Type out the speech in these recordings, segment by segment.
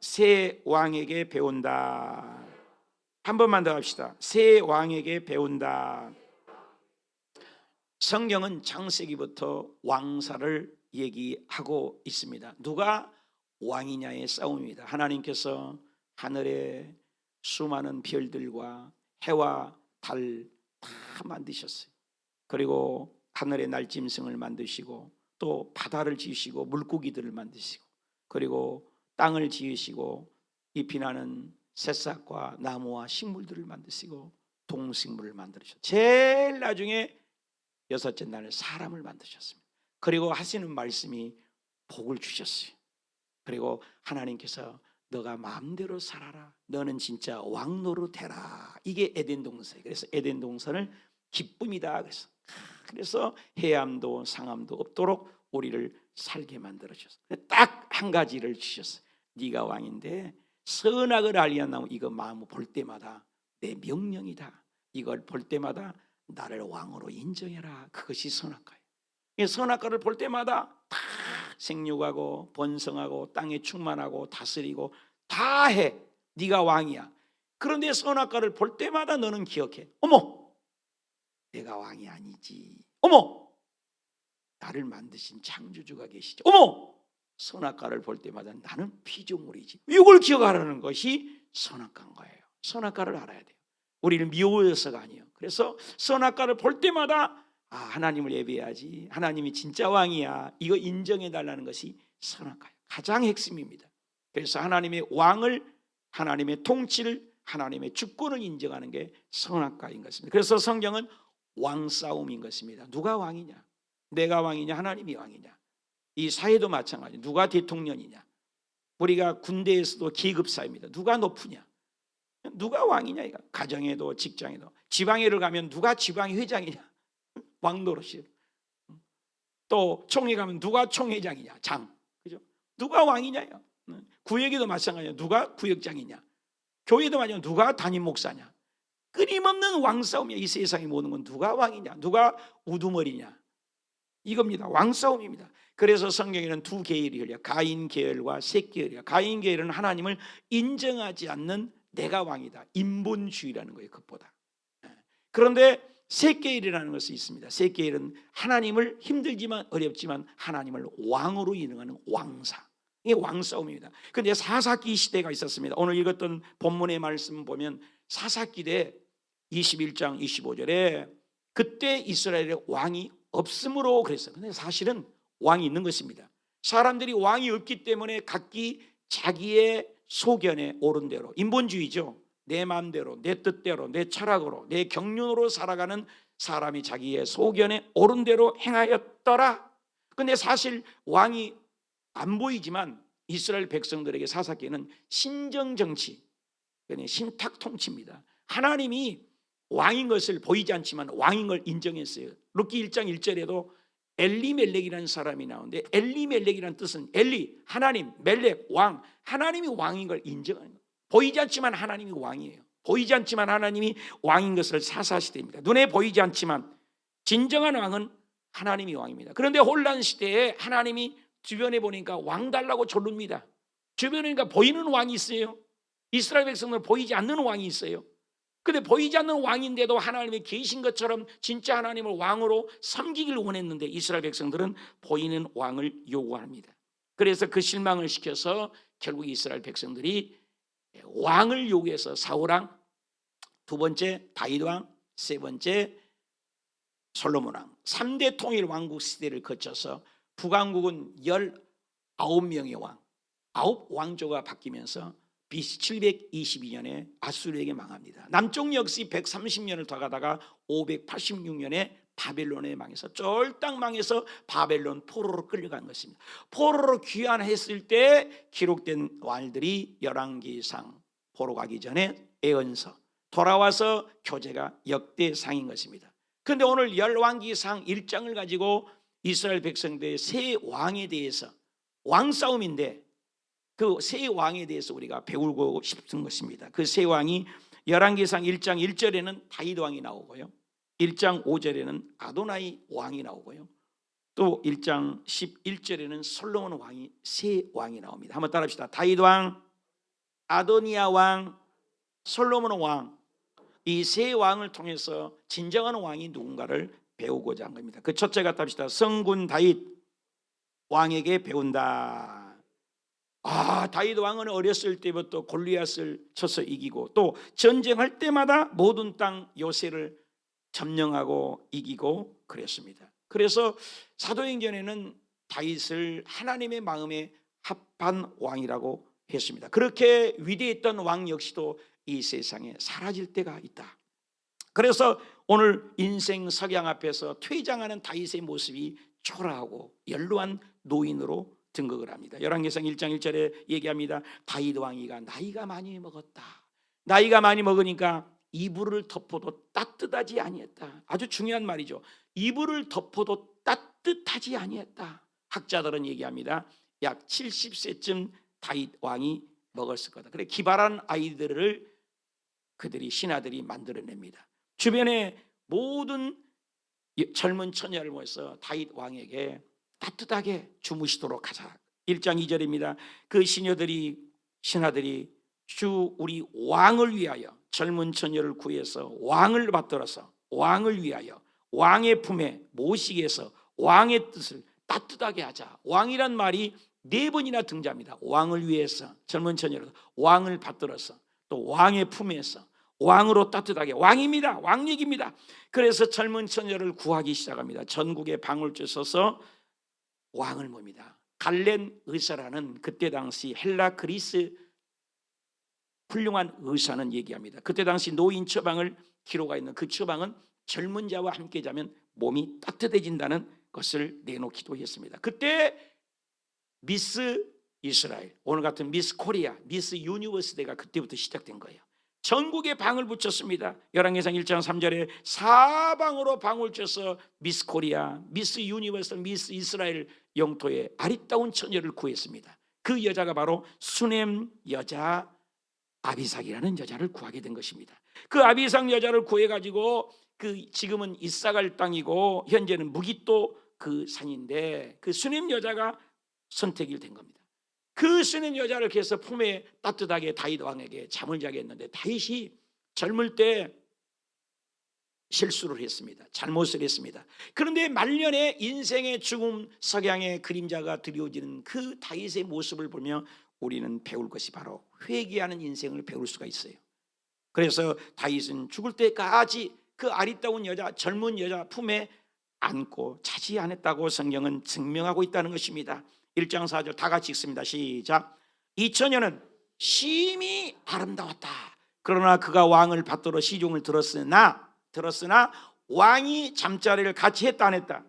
새 왕에게 배운다. 한 번만 더 합시다. 새 왕에게 배운다. 성경은 창세기부터 왕사를 얘기하고 있습니다. 누가 왕이냐의 싸움입니다. 하나님께서 하늘에 수많은 별들과 해와 달 다 만드셨어요. 그리고 하늘의 날짐승을 만드시고 또 바다를 지으시고 물고기들을 만드시고 그리고 땅을 지으시고 잎이 나는 새싹과 나무와 식물들을 만드시고 동식물을 만드셨어요. 제일 나중에 여섯째 날에 사람을 만드셨습니다. 그리고 하시는 말씀이 복을 주셨어요. 그리고 하나님께서 너가 마음대로 살아라. 너는 진짜 왕 노릇해라. 이게 에덴 동산이에요. 그래서 에덴 동산을 기쁨이다. 그래서 해암도 상암도 없도록 우리를 살게 만들어 주셨어요. 딱 한 가지를 주셨어요. 네가 왕인데 선악을 알리는 나무 이거 마음 볼 때마다 내 명령이다. 이걸 볼 때마다 나를 왕으로 인정해라. 그것이 선악과예요. 선악과를 볼 때마다 다 생육하고 번성하고 땅에 충만하고 다스리고 다 해. 네가 왕이야. 그런데 선악과를 볼 때마다 너는 기억해. 어머, 내가 왕이 아니지. 어머, 나를 만드신 창조주가 계시죠. 어머, 선악과를 볼 때마다 나는 피조물이지. 이걸 기억하라는 것이 선악과인 거예요. 선악과를 알아야 돼요. 우리를 미워해서가 아니에요. 그래서 선악과를 볼 때마다 하나님을 예배해야지. 하나님이 진짜 왕이야. 이거 인정해달라는 것이 선악과예요. 가장 핵심입니다. 그래서 하나님의 왕을, 하나님의 통치를, 하나님의 주권을 인정하는 게 선악과인 것입니다. 그래서 성경은 왕싸움인 것입니다. 누가 왕이냐? 내가 왕이냐? 하나님이 왕이냐? 이 사회도 마찬가지. 누가 대통령이냐? 우리가 군대에서도 계급사입니다. 누가 높으냐? 누가 왕이냐? 이거 가정에도 직장에도. 지방회를 가면 누가 지방회장이냐? 왕노릇이에요. 또 총회 가면 누가 총회장이냐? 장. 그죠? 누가 왕이냐요? 구역에도 마찬가지야. 누가 구역장이냐? 교회도 마찬가지야. 누가 담임 목사냐? 끊임없는 왕싸움이야. 이 세상에 모든 건 누가 왕이냐? 누가 우두머리냐? 이겁니다. 왕싸움입니다. 그래서 성경에는 두 계열이 흘려. 가인 계열과 셋 계열이야. 가인 계열은 하나님을 인정하지 않는 내가 왕이다. 인본주의라는 거예요. 그것보다. 그런데 셋 계열이라는 것이 있습니다. 셋 계열은 하나님을 힘들지만 어렵지만 하나님을 왕으로 인정하는 왕사. 이게 왕싸움입니다. 그런데 사사기 시대가 있었습니다. 오늘 읽었던 본문의 말씀 보면 사사기 때 21장 25절에 그때 이스라엘에 왕이 없으므로 그랬어요. 근데 사실은 왕이 있는 것입니다. 사람들이 왕이 없기 때문에 각기 자기의 소견에 옳은 대로, 인본주의죠. 내 마음대로, 내 뜻대로, 내 철학으로, 내 경륜으로 살아가는 사람이 자기의 소견에 옳은 대로 행하였더라. 근데 사실 왕이 안 보이지만 이스라엘 백성들에게 사사기는 신정정치, 신탁 통치입니다. 하나님이 왕인 것을 보이지 않지만 왕인 걸 인정했어요. 룻기 1장 1절에도 엘리멜렉이라는 사람이 나오는데 엘리멜렉이라는 뜻은 엘리, 하나님, 멜렉, 왕. 하나님이 왕인 걸 인정하는 거예요. 보이지 않지만 하나님이 왕이에요. 보이지 않지만 하나님이 왕인 것을 사사시대입니다. 눈에 보이지 않지만 진정한 왕은 하나님이 왕입니다. 그런데 혼란 시대에 하나님이 주변에 보니까 왕 달라고 조릅니다. 주변에 보니까 보이는 왕이 있어요. 이스라엘 백성들은 보이지 않는 왕이 있어요. 근데 보이지 않는 왕인데도 하나님이 계신 것처럼 진짜 하나님을 왕으로 섬기길 원했는데 이스라엘 백성들은 보이는 왕을 요구합니다. 그래서 그 실망을 시켜서 결국 이스라엘 백성들이 왕을 요구해서 사울왕, 두 번째 다윗왕, 세 번째 솔로몬왕 3대 통일 왕국 시대를 거쳐서 북왕국은 19명의 왕, 9왕조가 바뀌면서 BC 722년에 아수르에게 망합니다. 남쪽 역시 130년을 더 가다가 586년에 바벨론에 망해서 쫄딱 망해서 바벨론 포로로 끌려간 것입니다. 포로로 귀환했을 때 기록된 말들이 열왕기상, 포로 가기 전에 애언서, 돌아와서 교제가 역대상인 것입니다. 그런데 오늘 열왕기상 1장을 가지고 이스라엘 백성들의 새 왕에 대해서 왕싸움인데 그 새 왕에 대해서 우리가 배우고 싶은 것입니다. 그 새 왕이 열왕기상 1장 1절에는 다윗 왕이 나오고요, 1장 5절에는 아도나이 왕이 나오고요, 또 1장 11절에는 솔로몬 왕이 새 왕이 나옵니다. 한번 따라합시다. 다윗 왕, 아도니아 왕, 솔로몬 왕, 이 세 왕을 통해서 진정한 왕이 누군가를 배우고자 한 겁니다. 그 첫째가 답시다. 성군 다윗 왕에게 배운다. 다윗 왕은 어렸을 때부터 골리앗을 쳐서 이기고 또 전쟁할 때마다 모든 땅 요새를 점령하고 이기고 그랬습니다. 그래서 사도행전에는 다윗을 하나님의 마음에 합한 왕이라고 했습니다. 그렇게 위대했던 왕 역시도 이 세상에 사라질 때가 있다. 그래서 오늘 인생 석양 앞에서 퇴장하는 다윗의 모습이 초라하고 연로한 노인으로 등극을 합니다. 열왕기상 1장 1절에 얘기합니다. 다윗 왕이가 나이가 많이 먹었다. 나이가 많이 먹으니까 이불을 덮어도 따뜻하지 아니했다. 아주 중요한 말이죠. 이불을 덮어도 따뜻하지 아니했다. 학자들은 얘기합니다. 약 70세쯤 다윗 왕이 먹었을 거다. 그래 기발한 아이들을 그들이 신하들이 만들어냅니다. 주변에 모든 젊은 처녀를 모아서 다윗 왕에게 따뜻하게 주무시도록 하자. 1장 2절입니다. 그 신하들이 주 우리 왕을 위하여 젊은 처녀를 구해서 왕을 받들어서 왕을 위하여 왕의 품에 모시게 해서 왕의 뜻을 따뜻하게 하자. 왕이란 말이 4번이나 등장합니다. 왕을 위해서 젊은 처녀를 왕을 받들어서 또 왕의 품에서 왕으로 따뜻하게 왕입니다. 왕 얘기입니다. 그래서 젊은 처녀를 구하기 시작합니다. 전국에 방울째 서서 왕을 몹니다. 갈렌 의사라는 그때 당시 헬라 그리스 훌륭한 의사는 얘기합니다. 그때 당시 노인 처방을 기록하고 있는 그 처방은 젊은 자와 함께 자면 몸이 따뜻해진다는 것을 내놓기도 했습니다. 그때 미스 이스라엘, 오늘 같은 미스 코리아, 미스 유니버시티가 그때부터 시작된 거예요. 전국에 방을 붙였습니다. 열왕기상 1장 3절에 사방으로 방울 쪄서 미스 코리아, 미스 유니버스, 미스 이스라엘 영토에 아리따운 처녀를 구했습니다. 그 여자가 바로 수넴 여자 아비삭이라는 여자를 구하게 된 것입니다. 그 아비삭 여자를 구해가지고 그 지금은 이사갈 땅이고 현재는 무깃도 그 산인데 그 수넴 여자가 선택이 된 겁니다. 그 수넴 여자를 계속 품에 따뜻하게 다윗 왕에게 잠을 자게 했는데 다윗이 젊을 때 실수를 했습니다. 잘못을 했습니다. 그런데 말년에 인생의 죽음 석양의 그림자가 드리워지는 그 다윗의 모습을 보며 우리는 배울 것이 바로 회개하는 인생을 배울 수가 있어요. 그래서 다윗은 죽을 때까지 그 아리따운 여자, 젊은 여자 품에 안고 자지 않았다고 성경은 증명하고 있다는 것입니다. 1장 4절 다 같이 읽습니다. 시작. 이 처녀는 심히 아름다웠다. 그러나 그가 왕을 받들어 시종을 들었으나 왕이 잠자리를 같이 했다 안 했다?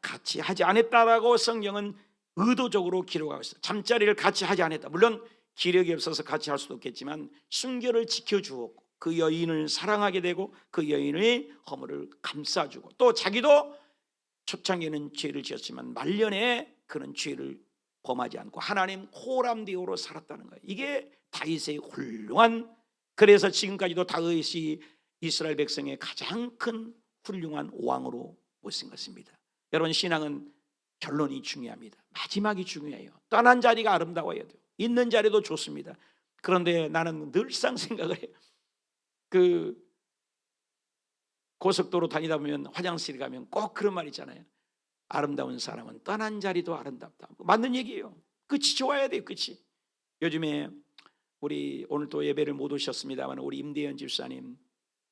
같이 하지 않았다라고 성경은 의도적으로 기록하고 있어요. 잠자리를 같이 하지 않았다. 물론 기력이 없어서 같이 할 수도 없겠지만 순결을 지켜주었고 그 여인을 사랑하게 되고 그 여인의 허물을 감싸주고 또 자기도 초창기에는 죄를 지었지만 말년에 그는 죄를 범하지 않고 하나님 호람되어로 살았다는 거예요. 이게 다윗의 훌륭한, 그래서 지금까지도 다윗이 이스라엘 백성의 가장 큰 훌륭한 왕으로 모신 것입니다. 여러분 신앙은 결론이 중요합니다. 마지막이 중요해요. 떠난 자리가 아름다워야 돼요. 있는 자리도 좋습니다. 그런데 나는 늘상 생각을 해요. 그 고속도로 다니다 보면 화장실에 가면 꼭 그런 말 있잖아요. 아름다운 사람은 떠난 자리도 아름답다. 맞는 얘기예요. 끝이 좋아야 돼요. 끝이. 요즘에 우리 오늘 또 예배를 못 오셨습니다만 우리 임대현 집사님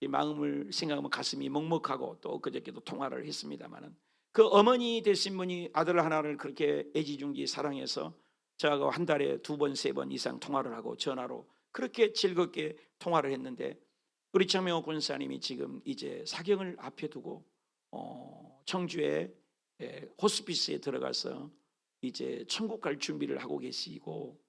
이 마음을 생각하면 가슴이 먹먹하고 또 그저께도 통화를 했습니다만 그 어머니 되신 분이 아들 하나를 그렇게 애지중지 사랑해서 저하고 한 달에 2번, 3번 이상 통화를 하고 전화로 그렇게 즐겁게 통화를 했는데 우리 정명호 권사님이 지금 이제 사경을 앞에 두고 청주에 호스피스에 들어가서 이제 천국 갈 준비를 하고 계시고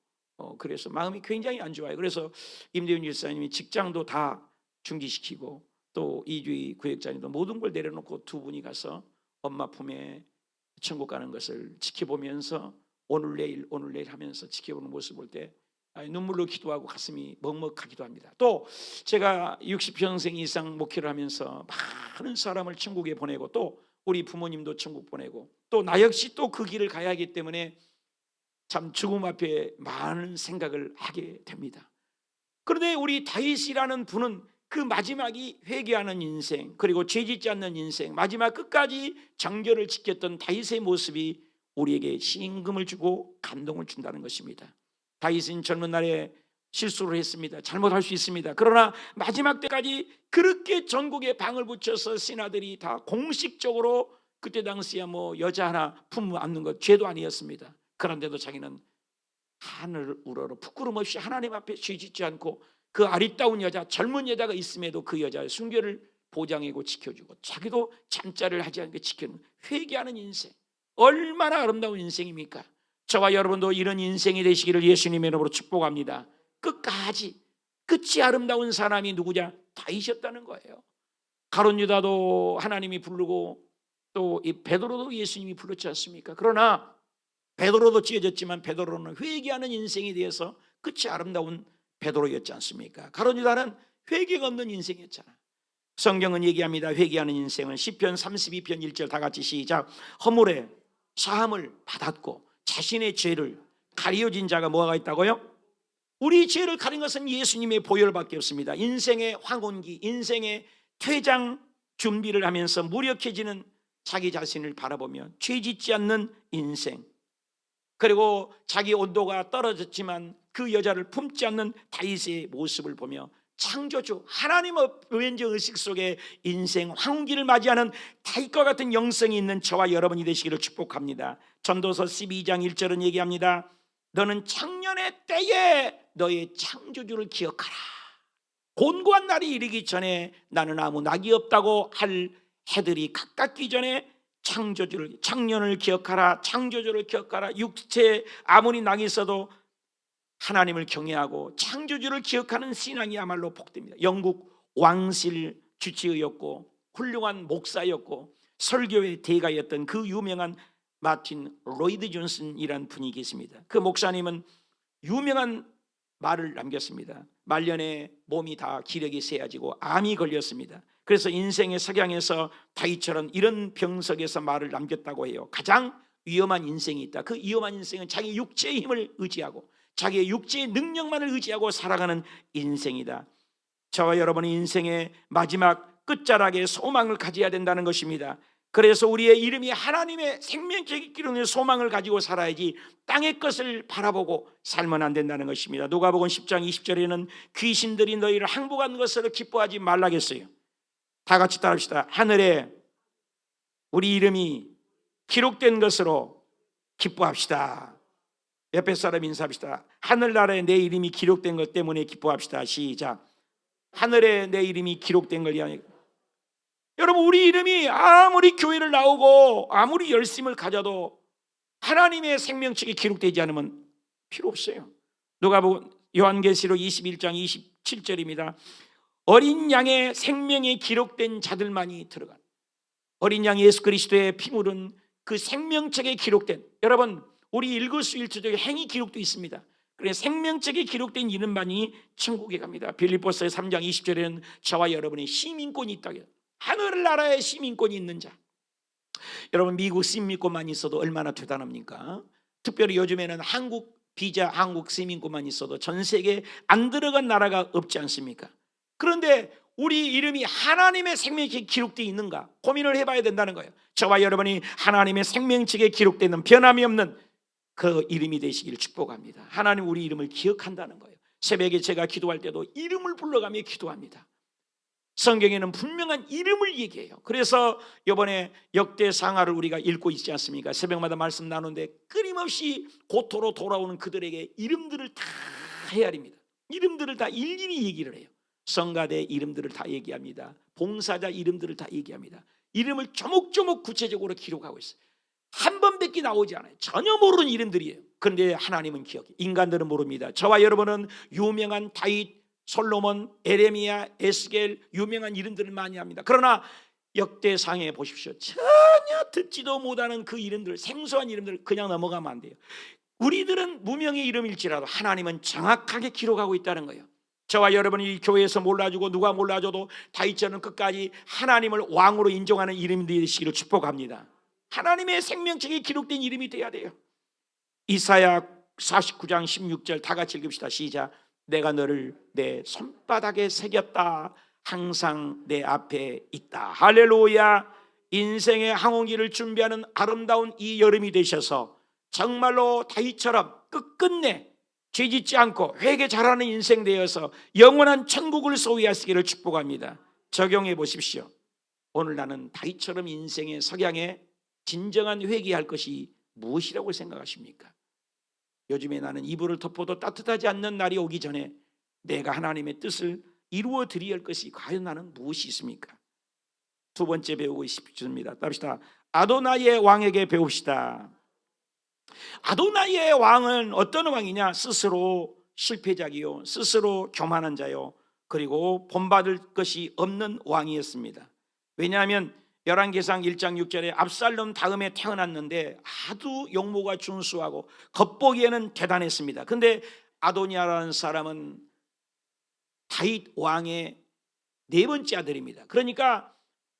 그래서 마음이 굉장히 안 좋아요. 그래서 임대윤 집사님이 직장도 다 중지시키고 또 이주희 구역장님도 모든 걸 내려놓고 두 분이 가서 엄마 품에 천국 가는 것을 지켜보면서 오늘 내일 하면서 지켜보는 모습을 볼 때 눈물로 기도하고 가슴이 먹먹하기도 합니다. 또 제가 60평생 이상 목회를 하면서 많은 사람을 천국에 보내고 또 우리 부모님도 천국 보내고 또 나 역시 또 그 길을 가야 하기 때문에 참 죽음 앞에 많은 생각을 하게 됩니다. 그런데 우리 다윗이라는 분은 그 마지막이 회개하는 인생, 그리고 죄짓지 않는 인생, 마지막 끝까지 정결을 지켰던 다윗의 모습이 우리에게 신임을 주고 감동을 준다는 것입니다. 다윗은 젊은 날에 실수를 했습니다. 잘못할 수 있습니다. 그러나 마지막 때까지 그렇게 전국에 방을 붙여서 신하들이 다 공식적으로, 그때 당시에 뭐 여자 하나 품 안는 것 죄도 아니었습니다. 그런데도 자기는 하늘을 우러러 부끄럼 없이 하나님 앞에 죄짓지 않고, 그 아리따운 여자, 젊은 여자가 있음에도 그 여자의 순결을 보장하고 지켜주고, 자기도 잠자리를 하지 않게 지키는 회개하는 인생, 얼마나 아름다운 인생입니까? 저와 여러분도 이런 인생이 되시기를 예수님의 이름으로 축복합니다. 끝까지 끝이 아름다운 사람이 누구냐? 다윗이었다는 거예요. 가룟 유다도 하나님이 부르고, 또 이 베드로도 예수님이 불렀지 않습니까? 그러나 베드로도 찢어졌지만 베드로는 회개하는 인생에 대해서 끝이 아름다운 베드로였지 않습니까? 가룟 유다는 회개가 없는 인생이었잖아. 성경은 얘기합니다. 회개하는 인생은 시편 32편 1절 다 같이 시작. 허물에 사함을 받았고 자신의 죄를 가리어진 자가 뭐가 있다고요? 우리 죄를 가린 것은 예수님의 보혈밖에 없습니다. 인생의 황혼기, 인생의 퇴장 준비를 하면서 무력해지는 자기 자신을 바라보며 죄짓지 않는 인생, 그리고 자기 온도가 떨어졌지만 그 여자를 품지 않는 다윗의 모습을 보며 창조주 하나님의 왠지 의식 속에 인생 황혼기를 맞이하는 다윗과 같은 영성이 있는 저와 여러분이 되시기를 축복합니다. 전도서 12장 1절은 얘기합니다. 너는 청년의 때에 너의 창조주를 기억하라. 곤고한 날이 이르기 전에 나는 아무 낙이 없다고 할 해들이 가깝기 전에 창조주를, 청년을 기억하라. 창조주를 기억하라. 육체에 아무리 낙이 있어도 하나님을 경외하고 창조주를 기억하는 신앙이야말로 복됩니다. 영국 왕실 주치의였고 훌륭한 목사였고 설교의 대가였던 그 유명한 마틴 로이드 존슨이라는 분이 계십니다. 그 목사님은 유명한 말을 남겼습니다. 말년에 몸이 다 기력이 세아지고 암이 걸렸습니다. 그래서 인생의 석양에서 다윗처럼 이런 병석에서 말을 남겼다고 해요. 가장 위험한 인생이 있다. 그 위험한 인생은 자기 육체의 힘을 의지하고 자기의 육체의 능력만을 의지하고 살아가는 인생이다. 저와 여러분의 인생의 마지막 끝자락에 소망을 가져야 된다는 것입니다. 그래서 우리의 이름이 하나님의 생명책에 기록된 소망을 가지고 살아야지 땅의 것을 바라보고 살면 안 된다는 것입니다. 누가복음 10장 20절에는 귀신들이 너희를 항복한 것을 기뻐하지 말라겠어요. 다 같이 따라합시다. 하늘에 우리 이름이 기록된 것으로 기뻐합시다. 옆에 사람 인사합시다. 하늘나라에 내 이름이 기록된 것 때문에 기뻐합시다. 시작. 하늘에 내 이름이 기록된 걸 위하여. 여러분, 우리 이름이 아무리 교회를 나오고 아무리 열심을 가져도 하나님의 생명책에 기록되지 않으면 필요 없어요. 누가복음 요한계시록 21장 27절입니다. 어린 양의 생명에 기록된 자들만이 들어간, 어린 양 예수 그리스도의 피물은 그 생명책에 기록된, 여러분 우리 일거수일투족의 행위 기록도 있습니다. 그래서 생명책에 기록된 이름만이 천국에 갑니다. 빌립보서 3장 20절에는 저와 여러분의 시민권이 있다고 해요. 하늘나라에 시민권이 있는 자. 여러분, 미국 시민권만 있어도 얼마나 대단합니까? 특별히 요즘에는 한국 비자, 한국 시민권만 있어도 전 세계에 안 들어간 나라가 없지 않습니까? 그런데 우리 이름이 하나님의 생명책에 기록되어 있는가 고민을 해봐야 된다는 거예요. 저와 여러분이 하나님의 생명책에 기록되는 변함이 없는 그 이름이 되시기를 축복합니다. 하나님 우리 이름을 기억한다는 거예요. 새벽에 제가 기도할 때도 이름을 불러가며 기도합니다. 성경에는 분명한 이름을 얘기해요. 그래서 이번에 역대상하를 우리가 읽고 있지 않습니까? 새벽마다 말씀 나누는데 끊임없이 고토로 돌아오는 그들에게 이름들을 다 헤아립니다. 이름들을 다 일일이 얘기를 해요. 성가대 이름들을 다 얘기합니다. 봉사자 이름들을 다 얘기합니다. 이름을 조목조목 구체적으로 기록하고 있어요. 한 번밖에 나오지 않아요. 전혀 모르는 이름들이에요. 그런데 하나님은 기억해요. 인간들은 모릅니다. 저와 여러분은 유명한 다윗, 솔로몬, 에레미야, 에스겔 유명한 이름들을 많이 합니다. 그러나 역대상에 보십시오. 전혀 듣지도 못하는 그 이름들, 생소한 이름들 그냥 넘어가면 안 돼요. 우리들은 무명의 이름일지라도 하나님은 정확하게 기록하고 있다는 거예요. 저와 여러분이 교회에서 몰라주고 누가 몰라줘도 다윗처럼 끝까지 하나님을 왕으로 인정하는 이름이 되시기를 축복합니다. 하나님의 생명책에 기록된 이름이 돼야 돼요. 이사야 49장 16절 다 같이 읽읍시다. 시작. 내가 너를 내 손바닥에 새겼다. 항상 내 앞에 있다. 할렐루야. 인생의 항공기를 준비하는 아름다운 이 여름이 되셔서 정말로 다윗처럼 끝끝내 죄짓지 않고 회개 잘하는 인생 되어서 영원한 천국을 소유하시기를 축복합니다. 적용해 보십시오. 오늘 나는 다윗처럼 인생의 석양에 진정한 회개할 것이 무엇이라고 생각하십니까? 요즘에 나는 이불을 덮어도 따뜻하지 않는 날이 오기 전에 내가 하나님의 뜻을 이루어 드려야 할 것이 과연 나는 무엇이 있습니까? 두 번째 배우고 싶습니다. 답시다. 아도나이의 왕에게 배웁시다. 아도나이의 왕은 어떤 왕이냐? 스스로 실패자이요, 스스로 교만한 자요, 그리고 본받을 것이 없는 왕이었습니다. 왜냐하면 열왕기상 1장 6절에 압살롬 다음에 태어났는데 아주 용모가 준수하고 겉보기에는 대단했습니다. 근데 아도니아라는 사람은 다윗 왕의 네 번째 아들입니다. 그러니까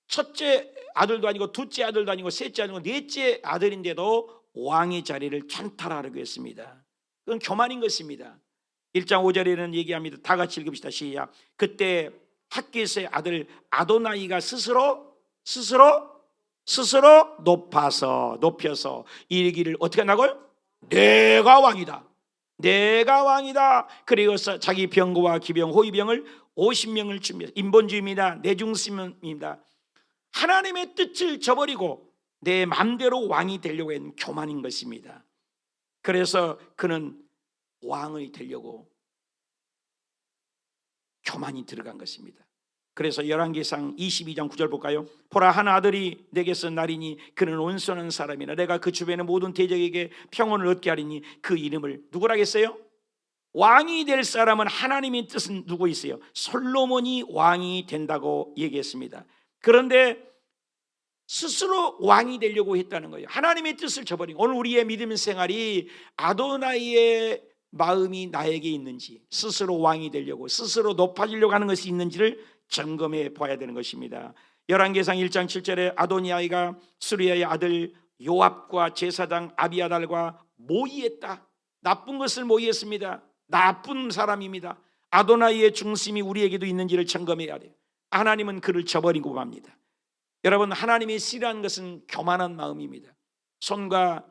첫째 아들도 아니고 둘째 아들도 아니고 셋째 아들도 아니고 넷째 아들인데도 왕의 자리를 찬탈하려고 했습니다. 그건 교만인 것입니다. 1장 5절에는 얘기합니다. 다 같이 읽읍시다. 시작. 그때 핫깃의 아들 아도나이가 스스로 높여서 이르기를 어떻게 한다고요? 내가 왕이다. 내가 왕이다. 그리고 자기 병거와 기병 호위병을 50명을 준비해서 인본주의입니다. 내중심입니다. 하나님의 뜻을 저버리고 내 마음대로 왕이 되려고 하는 교만인 것입니다. 그래서 그는 왕이 되려고 교만이 들어간 것입니다. 그래서 열왕기상 22장 9절 볼까요? 보라, 한 아들이 내게서 나리니 그는 온순한 사람이라 내가 그 주변의 모든 대적에게 평온을 얻게 하리니 그 이름을 누구라겠어요? 왕이 될 사람은 하나님의 뜻은 누구 있어요? 솔로몬이 왕이 된다고 얘기했습니다. 그런데 스스로 왕이 되려고 했다는 거예요. 하나님의 뜻을 저버린. 오늘 우리의 믿음 생활이 아도나이의 마음이 나에게 있는지, 스스로 왕이 되려고, 스스로 높아지려고 하는 것이 있는지를 점검해 봐야 되는 것입니다. 열왕기상 1장 7절에 아도니아가 수리아의 아들 요압과 제사장 아비아달과 모의했다. 나쁜 것을 모의했습니다. 나쁜 사람입니다. 아도나이의 중심이 우리에게도 있는지를 점검해야 돼요. 하나님은 그를 저버리고 맙니다. 여러분, 하나님이 싫어하는 것은 교만한 마음입니다. 손과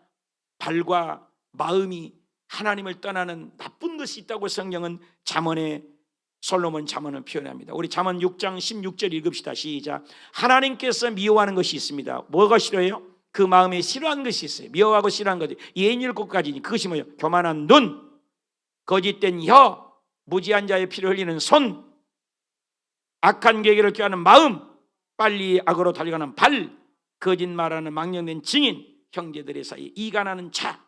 발과 마음이 하나님을 떠나는 나쁜 것이 있다고 성경은 솔로몬 잠언은 표현합니다. 우리 잠언 6장 16절 읽읍시다. 시작. 하나님께서 미워하는 것이 있습니다. 뭐가 싫어요? 그 마음에 싫어하는 것이 있어요. 미워하고 싫어하는 것이 예인 7가지니 그것이 뭐예요? 교만한 눈, 거짓된 혀, 무지한 자의 피를 흘리는 손, 악한 계획을 꾀하는 마음, 빨리 악으로 달려가는 발, 거짓말하는 망령된 증인, 형제들의 사이에 이간하는 자.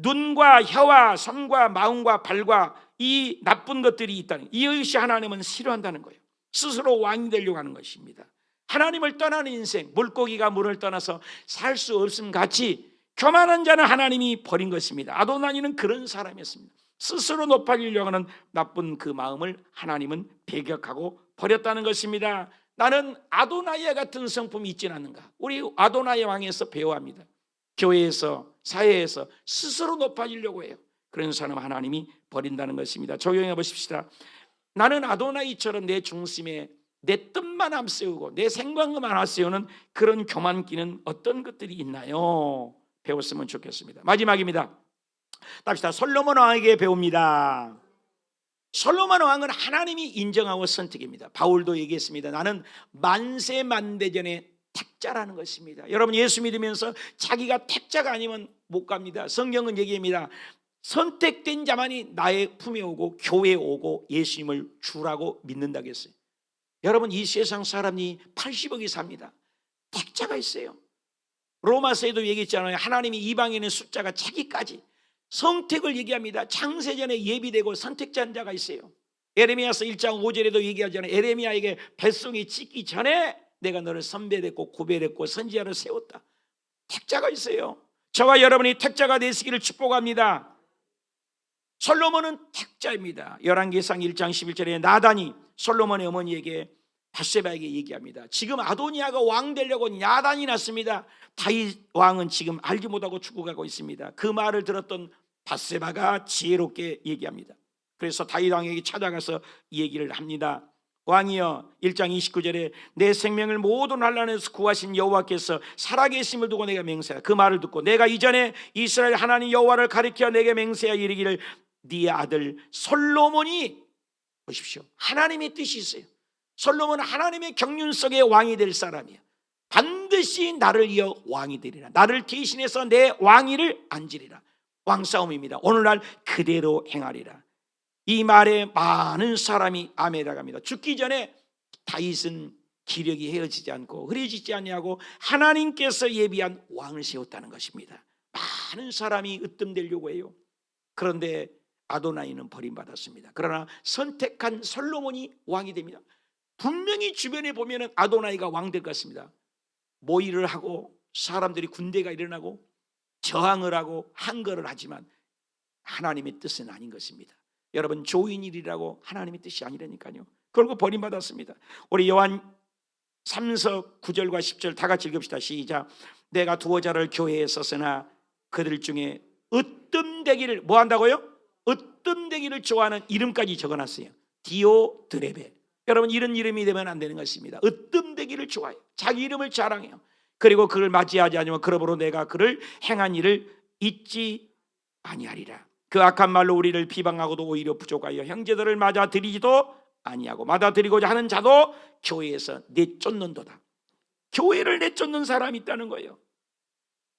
눈과 혀와 손과 마음과 발과 이 나쁜 것들이 있다는, 이것이 하나님은 싫어한다는 거예요. 스스로 왕이 되려고 하는 것입니다. 하나님을 떠나는 인생, 물고기가 물을 떠나서 살 수 없음 같이 교만한 자는 하나님이 버린 것입니다. 아도나니는 그런 사람이었습니다. 스스로 높아지려고 하는 나쁜 그 마음을 하나님은 배격하고 버렸다는 것입니다. 나는 아도나이와 같은 성품이 있지는 않는가? 우리 아도나이 왕에서 배워야 합니다. 교회에서, 사회에서 스스로 높아지려고 해요. 그런 사람 하나님이 버린다는 것입니다. 적용해 보십시다. 나는 아도나이처럼 내 중심에 내 뜻만 앞세우고 내 생각만 앞세우는 그런 교만기는 어떤 것들이 있나요? 배웠으면 좋겠습니다. 마지막입니다. 답시다. 솔로몬 왕에게 배웁니다. 솔로몬 왕은 하나님이 인정하고 선택입니다. 바울도 얘기했습니다. 나는 만세만대전의 택자라는 것입니다. 여러분, 예수 믿으면서 자기가 택자가 아니면 못 갑니다. 성경은 얘기합니다. 선택된 자만이 나의 품에 오고 교회에 오고 예수님을 주라고 믿는다고 했어요. 여러분, 이 세상 사람이 80억이 삽니다. 택자가 있어요. 로마서에도 얘기했잖아요. 하나님이 이방인의 숫자가 자기까지 선택을 얘기합니다. 창세전에 예비되고 선택한 자가 있어요. 에레미야서 1장 5절에도 얘기하잖아요. 에레미야에게 뱃속이 찢기 전에 내가 너를 선별했고 구별했고 선지자로 세웠다. 택자가 있어요. 저와 여러분이 택자가 되시기를 축복합니다. 솔로몬은 택자입니다. 열왕기상 1장 11절에 나단이 솔로몬의 어머니에게 바세바에게 얘기합니다. 지금 아도니아가 왕 되려고 야단이 났습니다. 다윗 왕은 지금 알지 못하고 죽어가고 있습니다. 그 말을 들었던 밧세바가 지혜롭게 얘기합니다. 그래서 다윗 왕에게 찾아가서 얘기를 합니다. 왕이여, 1장 29절에 내 생명을 모든 환난에서 구하신 여호와께서 살아계심을 두고 내가 맹세하라. 그 말을 듣고 내가 이전에 이스라엘 하나님 여호와를 가리켜 내게 맹세하여 이르기를 네 아들 솔로몬이, 보십시오, 하나님의 뜻이 있어요. 솔로몬은 하나님의 경륜 속의 왕이 될 사람이에요. 반드시 나를 이어 왕이 되리라. 나를 대신해서 내 왕위를 앉으리라. 왕싸움입니다. 오늘날 그대로 행하리라. 이 말에 많은 사람이 아멘이라고. 죽기 전에 다윗은 기력이 헤어지지 않고 흐려지지 아니하고 하나님께서 예비한 왕을 세웠다는 것입니다. 많은 사람이 으뜸되려고 해요. 그런데 아도나이는 버림받았습니다. 그러나 선택한 솔로몬이 왕이 됩니다. 분명히 주변에 보면 아도나이가 왕 될 것 같습니다. 모의를 하고 사람들이 군대가 일어나고 저항을 하고 항거를 하지만 하나님의 뜻은 아닌 것입니다. 여러분, 조인일이라고 하나님의 뜻이 아니라니까요. 그리고 버림받았습니다. 우리 요한 3서 9절과 10절 다 같이 읽읍시다. 시작. 내가 두어 자를 교회에 썼으나 그들 중에 으뜸되기를 뭐 한다고요? 으뜸되기를 좋아하는 이름까지 적어놨어요. 디오드레베. 여러분, 이런 이름이 되면 안 되는 것입니다. 으뜸되기를 좋아해요. 자기 이름을 자랑해요. 그리고 그를 맞이하지 않으면 그러므로 내가 그를 행한 일을 잊지 아니하리라. 그 악한 말로 우리를 비방하고도 오히려 부족하여 형제들을 맞아들이지도 아니하고 맞아들이고자 하는 자도 교회에서 내쫓는도다. 교회를 내쫓는 사람이 있다는 거예요.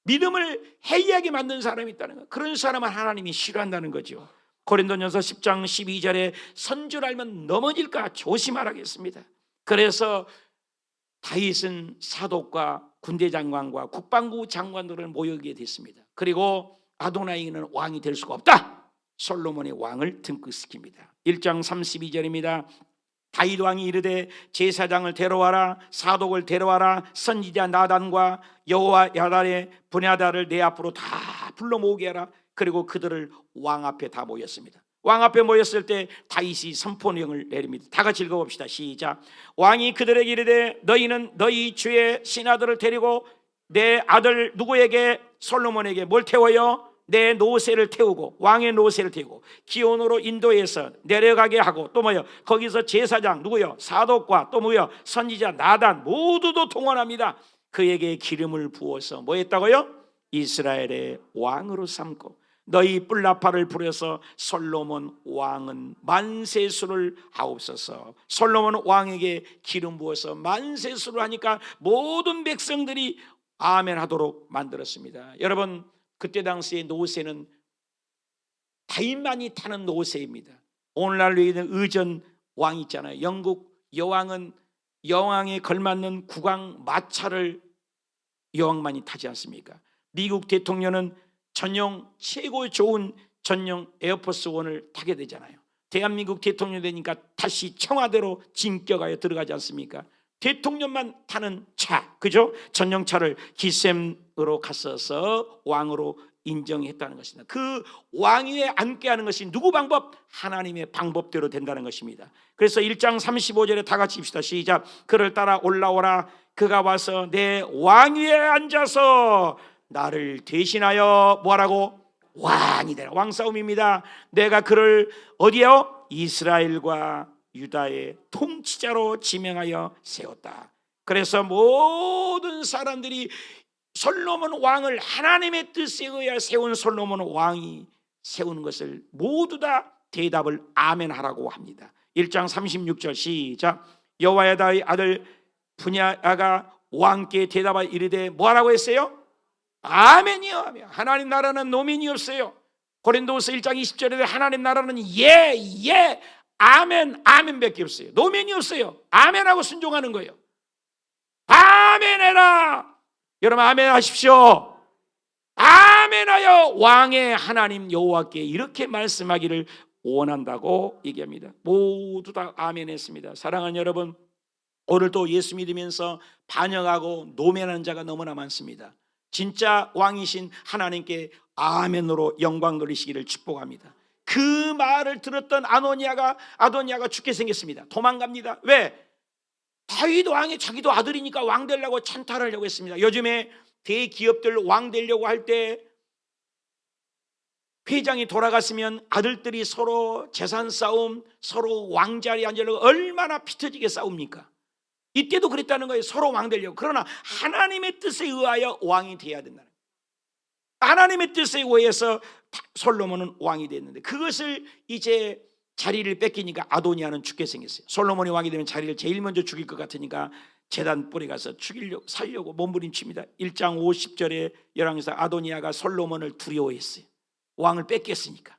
믿음을 해이하게 만든 사람이 있다는 거예요. 그런 사람은 하나님이 싫어한다는 거죠. 고린도전서 10장 12절에 선줄 알면 넘어질까 조심하라겠습니다. 그래서 다윗은 사독과 군대 장관과 국방부 장관들을 모이게 됐습니다. 그리고 아도나이는 왕이 될 수가 없다. 솔로몬의 왕을 등극시킵니다. 1장 32절입니다. 다윗 왕이 이르되 제사장을 데려와라, 사독을 데려와라, 선지자 나단과 여호와 야단의 브냐다를 내 앞으로 다 불러 모으게 하라. 그리고 그들을 왕 앞에 다 모였습니다. 왕 앞에 모였을 때 다윗이 선포령을 내립니다. 다 같이 읽어봅시다. 시작. 왕이 그들에게 이르되 너희는 너희 주의 신하들을 데리고 내 아들 누구에게, 솔로몬에게 뭘 태워요? 내 노새를 태우고, 왕의 노새를 태우고 기온으로 인도해서 내려가게 하고, 또 뭐요? 거기서 제사장 누구요? 사독과 또 뭐요? 선지자 나단 모두도 동원합니다. 그에게 기름을 부어서 뭐 했다고요? 이스라엘의 왕으로 삼고 너희 뿔나파를 부려서 솔로몬 왕은 만세수를 하옵소서. 솔로몬 왕에게 기름 부어서 만세수를 하니까 모든 백성들이 아멘 하도록 만들었습니다. 여러분, 그때 당시의 노새는 다윗만이 타는 노새입니다. 오늘날로 있는 의전 왕 있잖아요. 영국 여왕은 여왕에 걸맞는 국왕 마차를 여왕만이 타지 않습니까? 미국 대통령은 전용 최고 좋은 전용 에어포스 원을 타게 되잖아요. 대한민국 대통령 되니까 다시 청와대로 진격하여 들어가지 않습니까? 대통령만 타는 차, 그죠? 전용차를 기셈으로 갔어서 왕으로 인정했다는 것입니다. 그 왕위에 앉게 하는 것이 누구 방법? 하나님의 방법대로 된다는 것입니다. 그래서 1장 35절에 다 같이 입시다. 시작. 그를 따라 올라오라. 그가 와서 내 왕위에 앉아서 나를 대신하여 뭐하라고? 왕이 되라. 왕싸움입니다. 내가 그를 어디요? 이스라엘과 유다의 통치자로 지명하여 세웠다. 그래서 모든 사람들이 솔로몬 왕을 하나님의 뜻에 의해 세운 솔로몬 왕이 세우는 것을 모두 다 대답을 아멘하라고 합니다. 1장 36절 시작. 여호야다의 아들 분야가 왕께 대답하여 이르되 뭐라고 했어요? 아멘이요. 하나님 나라는 노민이 없어요. 고린도후서 1장 20절에 하나님 나라는 예 아멘 아멘밖에 없어요. 노민이 없어요. 아멘하고 순종하는 거예요. 아멘해라. 여러분 아멘 하십시오. 아멘하여 왕의 하나님 여호와께 이렇게 말씀하기를 원한다고 얘기합니다. 모두 다 아멘했습니다. 사랑하는 여러분, 오늘도 예수 믿으면서 반역하고 노면한 자가 너무나 많습니다. 진짜 왕이신 하나님께 아멘으로 영광 돌리시기를 축복합니다. 그 말을 들었던 아도니아가 죽게 생겼습니다. 도망갑니다. 왜? 다윗 왕이 자기도 아들이니까 왕 되려고 찬탈하려고 했습니다. 요즘에 대기업들 왕 되려고 할 때 회장이 돌아갔으면 아들들이 서로 재산 싸움, 서로 왕자리에 앉으려고 얼마나 피 터지게 싸웁니까? 이때도 그랬다는 거예요. 서로 왕 되려고. 그러나 하나님의 뜻에 의하여 왕이 되어야 된다는 거예요. 하나님의 뜻에 의해서 솔로몬은 왕이 됐는데, 그것을 이제 자리를 뺏기니까 아도니아는 죽게 생겼어요. 솔로몬이 왕이 되면 자리를 제일 먼저 죽일 것 같으니까 제단불에 가서 살려고 몸부림칩니다. 1장 50절에 열왕기상 아도니아가 솔로몬을 두려워했어요. 왕을 뺏겼으니까.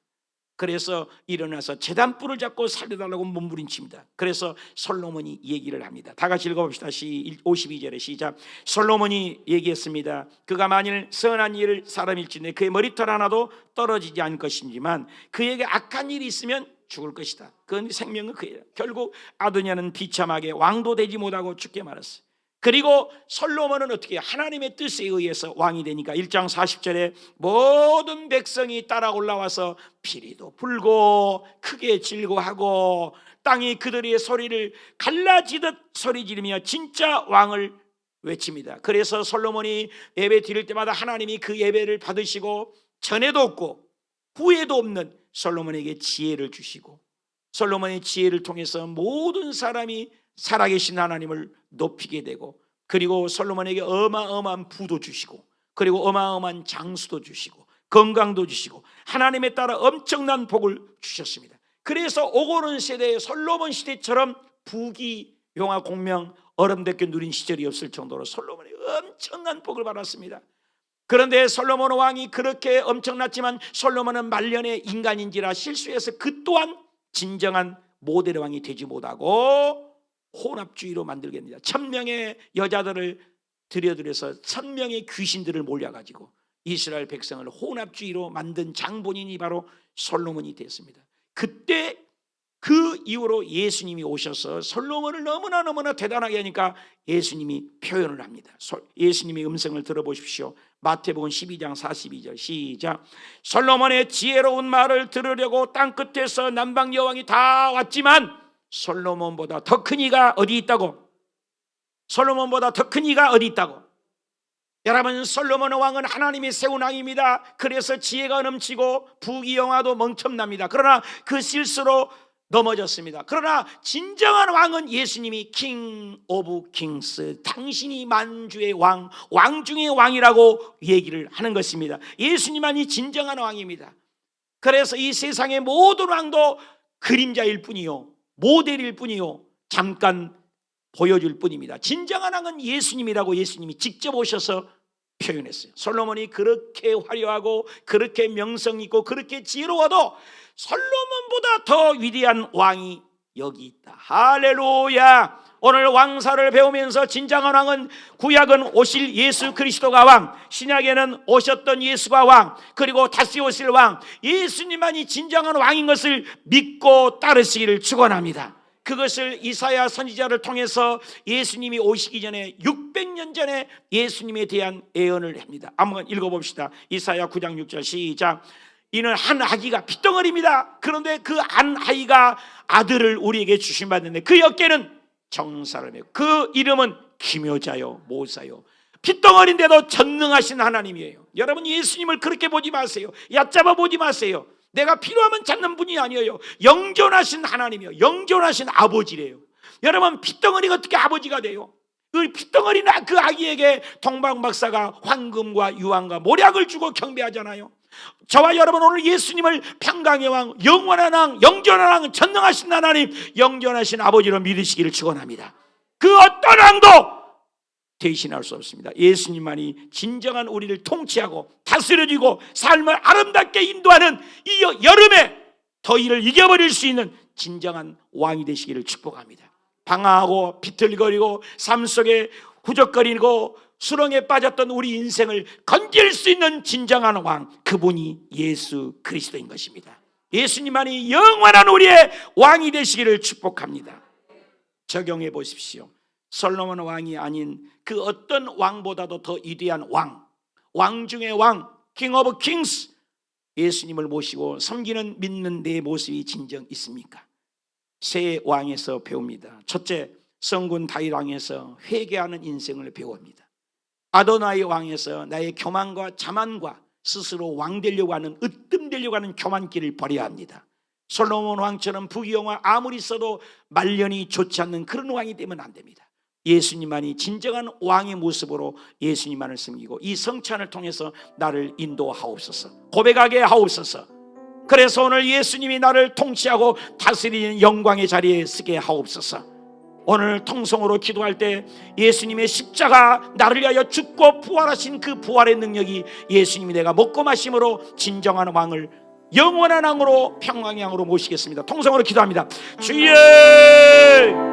그래서 일어나서 제단불을 잡고 살려달라고 몸부림칩니다. 그래서 솔로몬이 얘기를 합니다. 다 같이 읽어봅시다. 52절에 시작. 솔로몬이 얘기했습니다. 그가 만일 선한 일을 사람일지내 그의 머리털 하나도 떨어지지 않을 것이지만 그에게 악한 일이 있으면 죽을 것이다. 그 생명은 그예요. 결국 아도니아는 비참하게 왕도 되지 못하고 죽게 말았어요. 그리고 솔로몬은 어떻게 해요? 하나님의 뜻에 의해서 왕이 되니까 1장 40절에 모든 백성이 따라 올라와서 피리도 불고 크게 질거하고 땅이 그들의 소리를 갈라지듯 소리 지르며 진짜 왕을 외칩니다. 그래서 솔로몬이 예배 드릴 때마다 하나님이 그 예배를 받으시고 전에도 없고 후에도 없는 솔로몬에게 지혜를 주시고, 솔로몬의 지혜를 통해서 모든 사람이 살아계신 하나님을 높이게 되고, 그리고 솔로몬에게 어마어마한 부도 주시고, 그리고 어마어마한 장수도 주시고, 건강도 주시고, 하나님에 따라 엄청난 복을 주셨습니다. 그래서 오고는 세대에 솔로몬 시대처럼 부귀영화 공명 어름답게 누린 시절이 없을 정도로 솔로몬이 엄청난 복을 받았습니다. 그런데 솔로몬 왕이 그렇게 엄청났지만 솔로몬은 말년의 인간인지라 실수해서 그 또한 진정한 모델의 왕이 되지 못하고 혼합주의로 만들겠습니다. 1000명의 여자들을 들여들여서 1000명의 귀신들을 몰려가지고 이스라엘 백성을 혼합주의로 만든 장본인이 바로 솔로몬이 됐습니다. 그때 그 이후로 예수님이 오셔서 솔로몬을 너무나 대단하게 하니까 예수님이 표현을 합니다. 예수님의 음성을 들어보십시오. 마태복음 12장 42절 시작. 솔로몬의 지혜로운 말을 들으려고 땅끝에서 남방 여왕이 다 왔지만 솔로몬보다 더 큰 이가 어디 있다고? 솔로몬보다 더 큰 이가 어디 있다고? 여러분, 솔로몬 왕은 하나님이 세운 왕입니다. 그래서 지혜가 넘치고 부귀영화도 멍청납니다. 그러나 그 실수로 넘어졌습니다. 그러나 진정한 왕은 예수님이 킹 오브 킹스, 당신이 만주의 왕, 왕 중의 왕이라고 얘기를 하는 것입니다. 예수님만이 진정한 왕입니다. 그래서 이 세상의 모든 왕도 그림자일 뿐이요, 모델일 뿐이요, 잠깐 보여줄 뿐입니다. 진정한 왕은 예수님이라고 예수님이 직접 오셔서 표현했어요. 솔로몬이 그렇게 화려하고 그렇게 명성 있고 그렇게 지혜로워도 솔로몬보다 더 위대한 왕이 여기 있다. 할렐루야. 오늘 왕사를 배우면서 진정한 왕은, 구약은 오실 예수 그리스도가 왕, 신약에는 오셨던 예수가 왕, 그리고 다시 오실 왕, 예수님만이 진정한 왕인 것을 믿고 따르시기를 축원합니다. 그것을 이사야 선지자를 통해서 예수님이 오시기 전에 600년 전에 예수님에 대한 예언을 합니다. 한번 읽어봅시다. 이사야 9장 6절 시작. 이는 한 아기가 핏덩어리입니다. 그런데 그 한 아이가 아들을 우리에게 주심받는데 그 어깨는 정사를 메고 그 이름은 기묘자요 모사요. 핏덩어리인데도 전능하신 하나님이에요. 여러분, 예수님을 그렇게 보지 마세요. 얕잡아 보지 마세요. 내가 필요하면 찾는 분이 아니에요. 영존하신 하나님이요, 영존하신 아버지래요. 여러분, 핏덩어리가 어떻게 아버지가 돼요? 그 핏덩어리나 그 아기에게 동방 박사가 황금과 유황과 모략을 주고 경배하잖아요. 저와 여러분, 오늘 예수님을 평강의 왕, 영원한 왕, 영존한 왕, 전능하신 하나님, 영존하신 아버지로 믿으시기를 축원합니다. 그 어떤 왕도 대신할 수 없습니다. 예수님만이 진정한 우리를 통치하고 다스려주고 삶을 아름답게 인도하는 이 여름에 더위를 이겨버릴 수 있는 진정한 왕이 되시기를 축복합니다. 방황하고 비틀거리고 삶 속에 후적거리고 수렁에 빠졌던 우리 인생을 건질 수 있는 진정한 왕, 그분이 예수 그리스도인 것입니다. 예수님만이 영원한 우리의 왕이 되시기를 축복합니다. 적용해 보십시오. 솔로몬 왕이 아닌 그 어떤 왕보다도 더 위대한 왕, 왕 중의 왕, 킹 오브 킹스, 예수님을 모시고 섬기는 믿는 내 모습이 진정 있습니까? 세 왕에서 배웁니다. 첫째, 성군 다윗 왕에서 회개하는 인생을 배웁니다. 아도나이 왕에서 나의 교만과 자만과 스스로 왕 되려고 하는, 으뜸되려고 하는 교만길을 버려야 합니다. 솔로몬 왕처럼 부귀영화 아무리 있어도 말년이 좋지 않는 그런 왕이 되면 안 됩니다. 예수님만이 진정한 왕의 모습으로 예수님만을 섬기고 이 성찬을 통해서 나를 인도하옵소서, 고백하게 하옵소서. 그래서 오늘 예수님이 나를 통치하고 다스리는 영광의 자리에 서게 하옵소서. 오늘 통성으로 기도할 때 예수님의 십자가, 나를 위하여 죽고 부활하신 그 부활의 능력이 예수님이 내가 먹고 마심으로 진정한 왕을, 영원한 왕으로, 평강의 왕으로 모시겠습니다. 통성으로 기도합니다. 주여